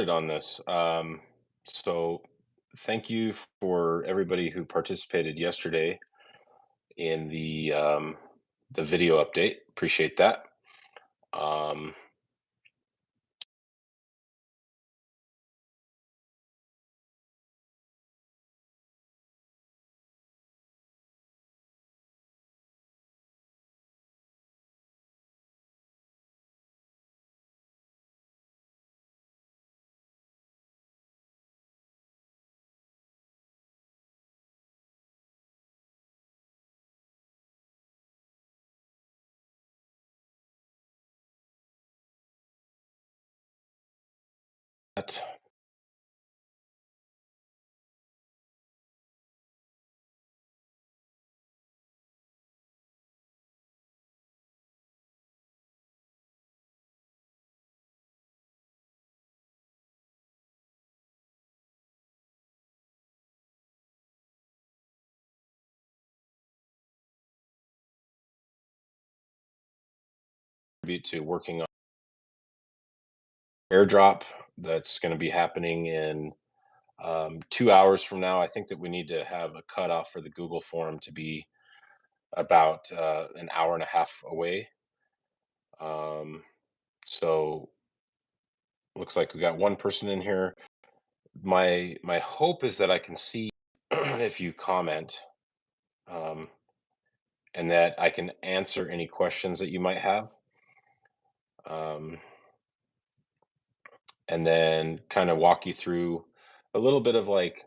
on this. So thank you for everybody who participated yesterday in the video update. Appreciate that. Um, that contribute to working on airdrop that's going to be happening in 2 hours from now. I think that we need to have a cutoff for the Google form to be about an hour and a half away. Um, so looks like we got one person in here. My hope is that I can see if you comment, um, and that I can answer any questions that you might have, um, and then kind of walk you through a little bit of like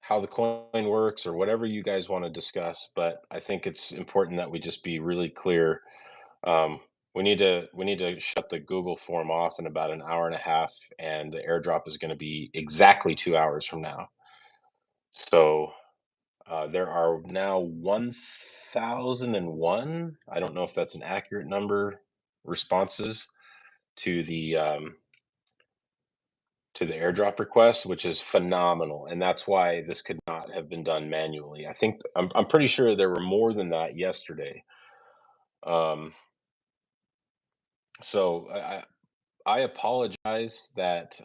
how the coin works or whatever you guys want to discuss. But I think it's important that we just be really clear. Um, we need to shut the Google form off in about an hour and a half, and the airdrop is going to be exactly 2 hours from now. So there are now 1,001. I don't know if that's an accurate number, responses to the airdrop request, which is phenomenal, and that's why this could not have been done manually. I'm pretty sure there were more than that yesterday. Um, so I apologize that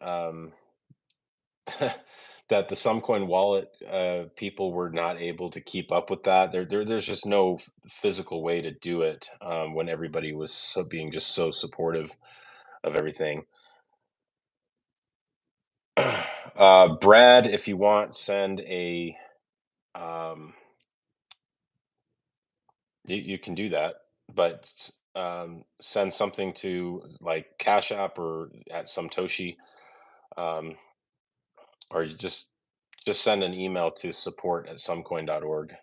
that the Sumcoin wallet people were not able to keep up with that. There's just no physical way to do it when everybody was being just so supportive of everything. Brad, if you want, send a you can do that, but send something to like Cash App or at Sumtoshi, um, or you just send an email to support@sumcoin.org,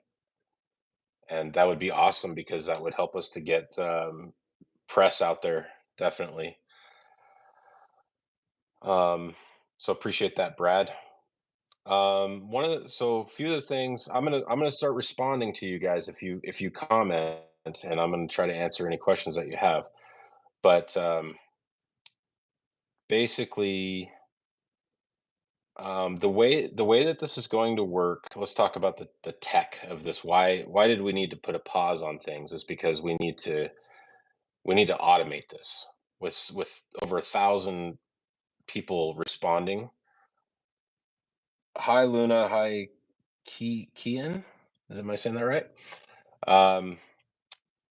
and that would be awesome because that would help us to get press out there, definitely. Um, so appreciate that, Brad. One of the so a few of the things I'm gonna start responding to you guys if you comment, and I'm gonna try to answer any questions that you have. But basically, the way that this is going to work, let's talk about the tech of this. Why did we need to put a pause on things? Is because we need to automate this with over 1,000 people responding. Hi, Luna. Hi, Kian. Am I saying that right? Um,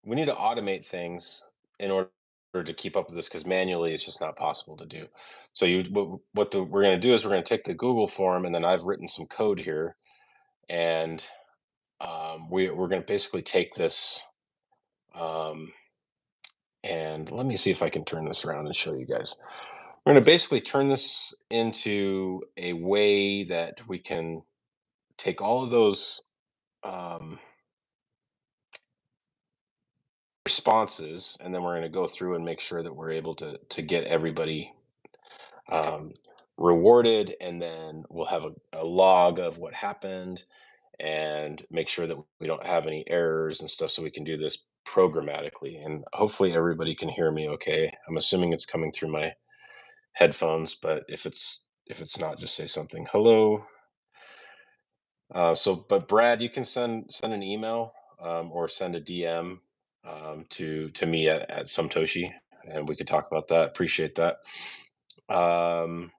we need to automate things in order to keep up with this because manually it's just not possible to do. So we're going to do is we're going to take the Google form, and then I've written some code here, and we're going to basically take this, um, and let me see if I can turn this around and show you guys. We're going to basically turn this into a way that we can take all of those um, responses, and then we're going to go through and make sure that we're able to get everybody um, rewarded, and then we'll have a log of what happened and make sure that we don't have any errors and stuff, so we can do this programmatically. And hopefully everybody can hear me okay. I'm assuming it's coming through my headphones, but if it's not, just say something. Hello. But Brad, you can send an email, or send a DM, to me at Sumtoshi, and we could talk about that. Appreciate that. Um,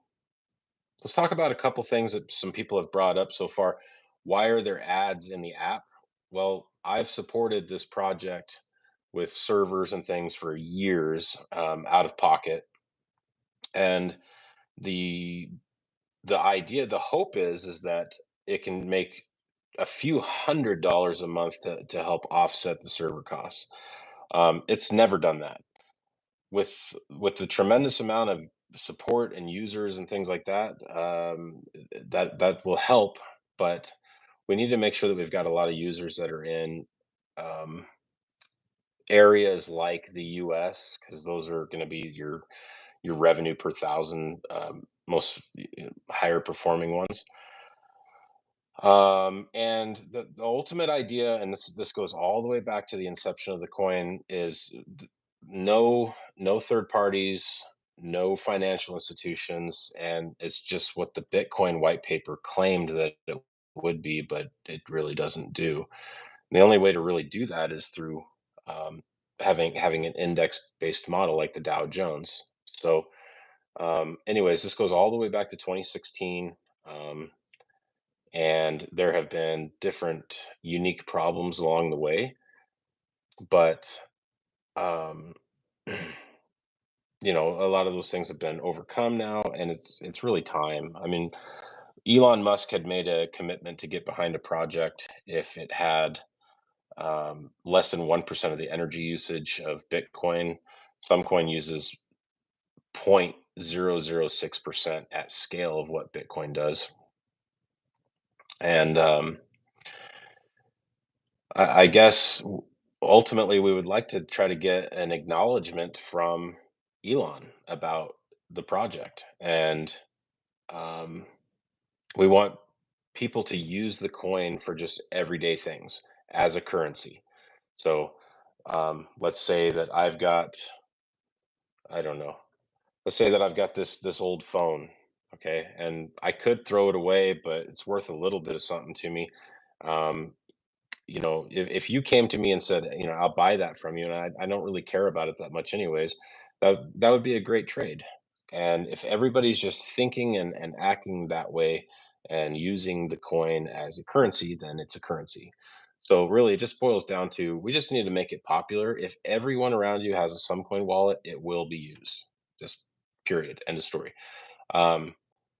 Let's talk about a couple things that some people have brought up so far. Why are there ads in the app? Well, I've supported this project with servers and things for years, out of pocket, and the the hope is that it can make a few $100s a month to help offset the server costs. It's never done that. With the tremendous amount of support and users and things like that, that will help, but we need to make sure that we've got a lot of users that are in um, areas like the US, because those are going to be your revenue per thousand, most higher performing ones. And the ultimate idea, and this goes all the way back to the inception of the coin, is no third parties, no financial institutions, and it's just what the Bitcoin white paper claimed that it would be, but it really doesn't do. And the only way to really do that is through um, having an index based model like the Dow Jones. So, anyways, this goes all the way back to 2016. Um, and there have been different unique problems along the way, but um, a lot of those things have been overcome now, and it's really time. I mean, Elon Musk had made a commitment to get behind a project if it had less than 1% of the energy usage of Bitcoin. Sumcoin uses 0.006% at scale of what Bitcoin does, and I guess ultimately we would like to try to get an acknowledgement from Elon about the project, and um, we want people to use the coin for just everyday things as a currency. So let's say that I've got, I don't know, let's say that I've got this old phone, okay, and I could throw it away, but it's worth a little bit of something to me. Um, if you came to me and said, I'll buy that from you, and I don't really care about it that much anyways, that would be a great trade. And if everybody's just thinking and acting that way and using the coin as a currency, then it's a currency. So really it just boils down to, we just need to make it popular. If everyone around you has a some coin wallet, it will be used. Just period. End of story. um,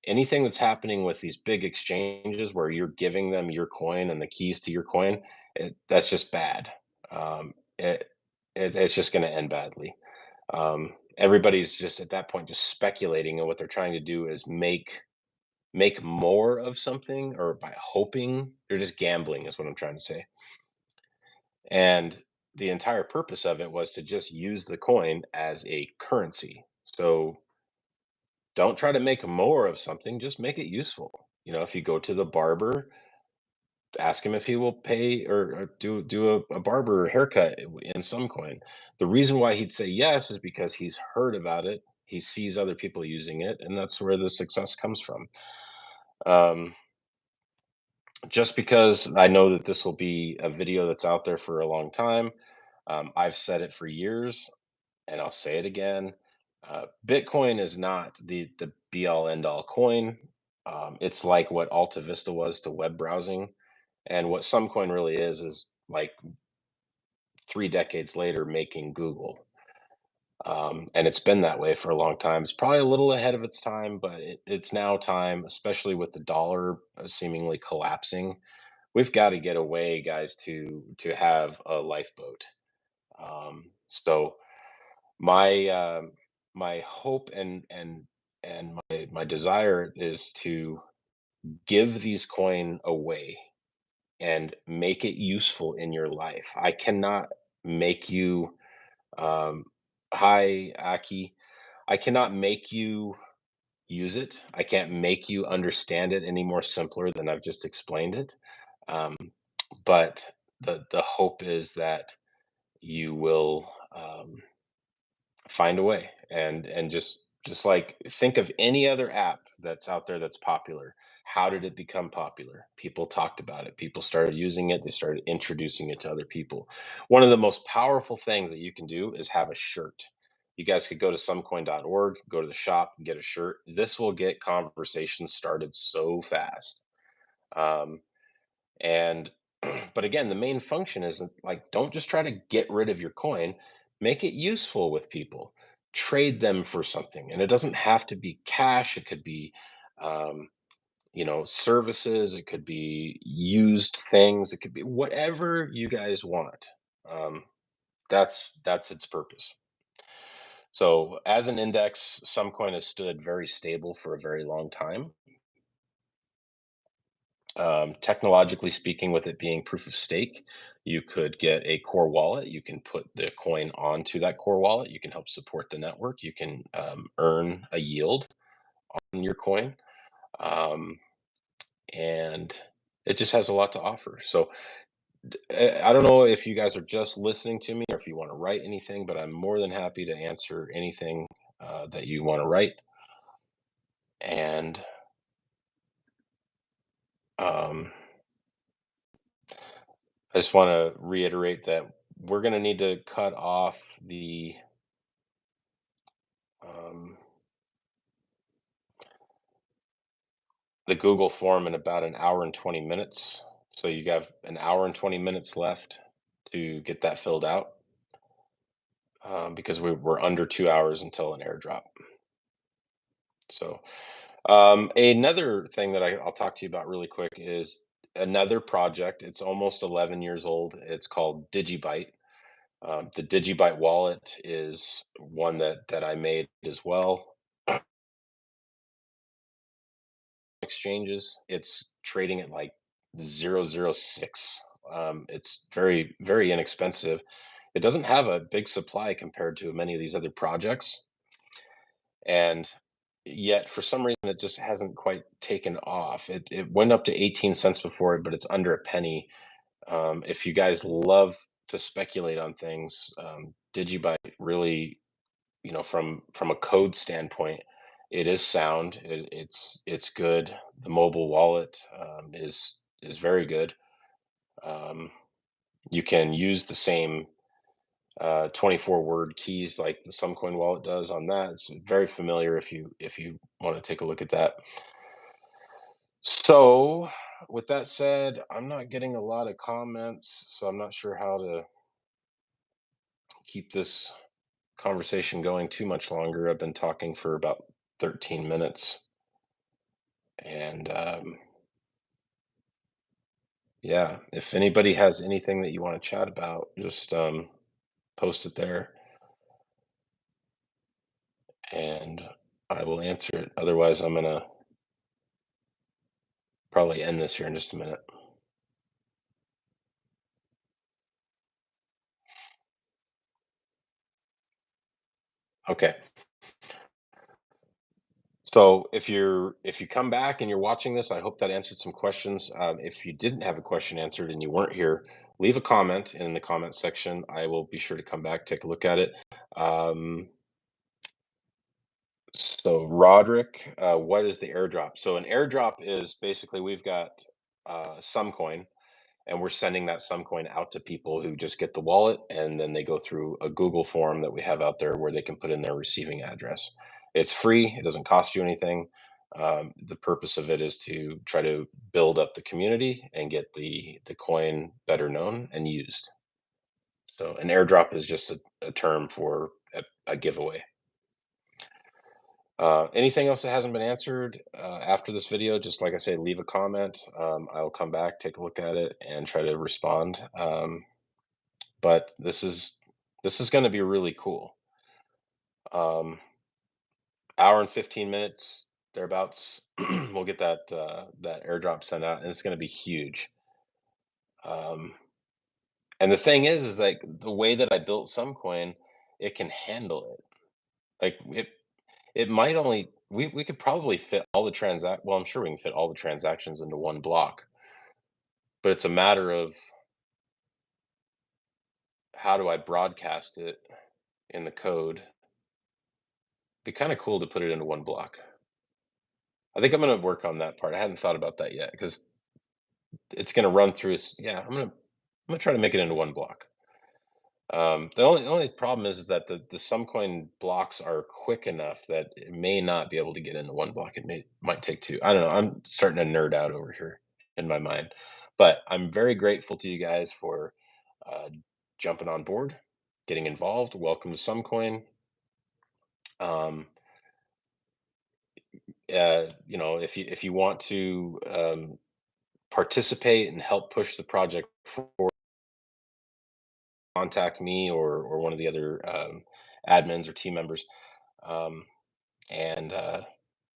Anything that's happening with these big exchanges where you're giving them your coin and the keys to your coin, that's just bad. Um, it, it's just going to end badly. Everybody's just at that point just speculating, and what they're trying to do is make more of something, or by hoping they're just gambling is what I'm trying to say. And the entire purpose of it was to just use the coin as a currency. So don't try to make more of something, just make it useful. If you go to the barber, ask him if he will pay, or do a barber haircut in some coin. The reason why he'd say yes is because he's heard about it, he sees other people using it, and that's where the success comes from. Um, just because I know that this will be a video that's out there for a long time, I've said it for years, and I'll say it again. Bitcoin is not the be all end all coin. It's like what Alta Vista was to web browsing, and what Sumcoin really is like 3 decades later making Google. And it's been that way for a long time. It's probably a little ahead of its time, but it's now time, especially with the dollar seemingly collapsing. We've got to get away, guys, to have a lifeboat. So my my hope and my desire is to give these coin away and make it useful in your life. I cannot make you um hi Aki. I cannot make you use it. I can't make you understand it any more simpler than I've just explained it. Um, but the hope is that you will find a way, and just like think of any other app that's out there that's popular. How did it become popular? People talked about it, people started using it, they started introducing it to other people. One of the most powerful things that you can do is have a shirt. You guys could go to sumcoin.org, go to the shop, and get a shirt. This will get conversations started so fast. Um, and but again, the main function isn't like, don't just try to get rid of your coin, make it useful with people. Trade them for something. And it doesn't have to be cash, it could be um, services, it could be used things, it could be whatever you guys want. Um, that's its purpose. So as an index, some coin has stood very stable for a very long time. Technologically speaking, with it being proof of stake, you could get a core wallet. You can put the coin onto that core wallet. You can help support the network. You can earn a yield on your coin. Um, and it just has a lot to offer. So I don't know if you guys are just listening to me or if you want to write anything, but I'm more than happy to answer anything that you want to write. And um, I just want to reiterate that we're going to need to cut off um, the Google form in about an hour and 20 minutes. So you have an hour and 20 minutes left to get that filled out because we're under 2 hours until an airdrop. So another thing that I'll talk to you about really quick is another project. It's almost 11 years old. It's called Digibyte. The Digibyte wallet is one that I made as well. Exchanges, it's trading at like 0.006. It's very, very inexpensive. It doesn't have a big supply compared to many of these other projects. And yet, for some reason, it just hasn't quite taken off. It went up to 18 cents before, but it's under a penny. If you guys love to speculate on things, Digibyte really, from a code standpoint, it is sound. It's good. The mobile wallet is very good. Um, you can use the same 24 word keys like the Sumcoin wallet does on that. It's very familiar if you want to take a look at that. So, with that said, I'm not getting a lot of comments, so I'm not sure how to keep this conversation going too much longer. I've been talking for about 13 minutes. And yeah, if anybody has anything that you want to chat about, just post it there and I will answer it. Otherwise, I'm going to probably end this here in just a minute. Okay. So if you come back and you're watching this, I hope that answered some questions. If you didn't have a question answered and you weren't here, leave a comment in the comment section. I will be sure to come back, take a look at it. Um, so Roderick, what is the airdrop? So an airdrop is basically we've got some coin and we're sending that some coin out to people who just get the wallet and then they go through a Google form that we have out there where they can put in their receiving address. It's free, it doesn't cost you anything. The purpose of it is to try to build up the community and get the coin better known and used. So an airdrop is just a term for a giveaway. Anything else that hasn't been answered after this video, just like I say, leave a comment. I'll come back, take a look at it, and try to respond. But this is going to be really cool. Um, hour and 15 minutes thereabouts. We'll get that airdrop sent out, and it's going to be huge. Um, and the thing is like the way that I built Sumcoin, it can handle it. Like it might only we could probably fit all the transact. Well, I'm sure we can fit all the transactions into one block, but it's a matter of how do I broadcast it in the code. Be kind of cool to put it into one block. I think I'm gonna work on that part. I hadn't thought about that yet because it's gonna run through. Yeah, I'm gonna try to make it into one block. The only problem is that the Sumcoin blocks are quick enough that it may not be able to get into one block. It might take two. I don't know. I'm starting to nerd out over here in my mind, but I'm very grateful to you guys for uh, jumping on board, getting involved. Welcome to Sumcoin. Um, if you want to participate and help push the project forward, contact me or one of the other admins or team members. Um, and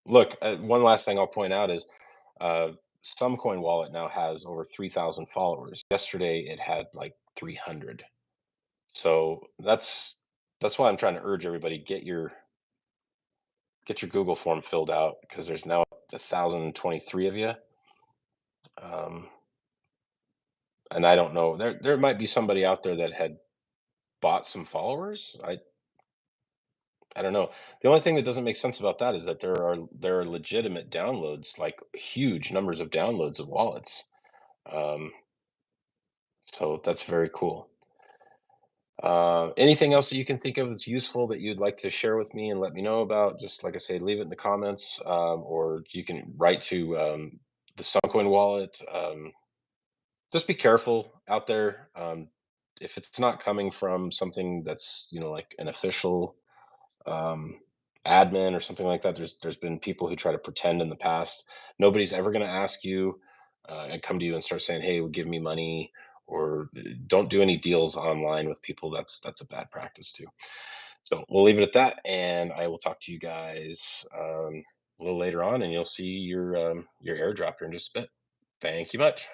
Look, one last thing I'll point out is uh, Sumcoin Wallet now has over 3,000 followers. Yesterday, it had like 300. So that's why I'm trying to urge everybody, get your Google form filled out, because there's now 1,023 of you. Um, and I don't know, there might be somebody out there that had bought some followers. I don't know. The only thing that doesn't make sense about that is that there are legitimate downloads, like huge numbers of downloads of wallets. Um, so that's very cool. Anything else that you can think of that's useful that you'd like to share with me and let me know about? Just like I say, leave it in the comments, or you can write to the Suncoin wallet. Just be careful out there. If it's not coming from something that's like an official um, admin or something like that. There's been people who try to pretend in the past. Nobody's ever going to ask you and come to you and start saying, "Hey, give me money," or don't do any deals online with people. That's a bad practice too. So we'll leave it at that, and I will talk to you guys a little later on, and you'll see your airdrop here in just a bit. Thank you much.